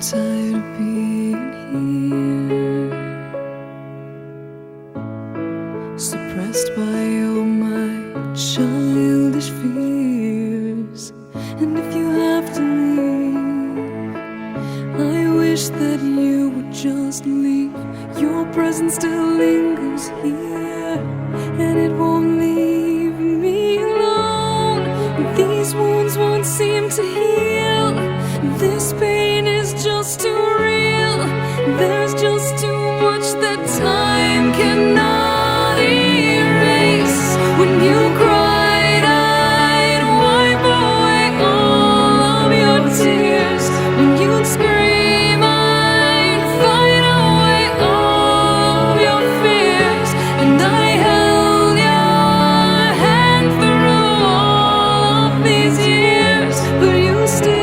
tired of being here, suppressed by all my childish fears. And if you have to leave, I wish that you would just leave. Your presence still lingers here, and it won't leave me alone. These wounds won't seem to heal. This pain is just too real. There's just too much that time cannot erase. When you cried, I'd wipe away all of your tears. When you'd scream, I'd fight away all of your fears. And I held your hand through all of these years, but you still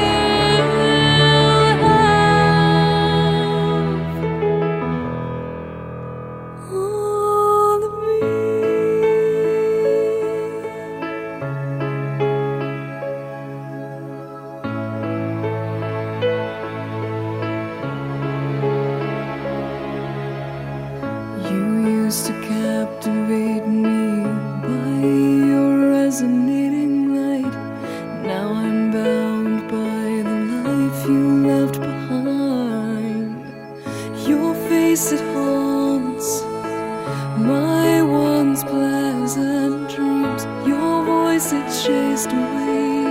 all of me. You used to captivate me by your resonating light. Now I'm bound by the life you left behind. Your face, it haunts my once pleasant dreams. Your voice, it chased away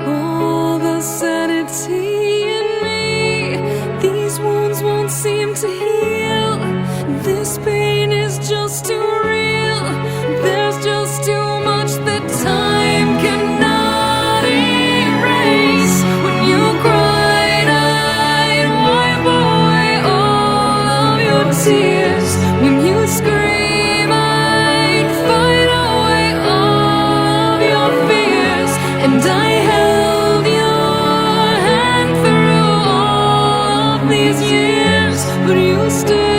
all the sanity in me. These wounds won't seem to heal. This pain is just too real. There's just too much that time cannot erase. When you cried, I'd wipe away all of your tears. When you scream, I'd fight away all of your fears. And I held your hand through all of these years, but you still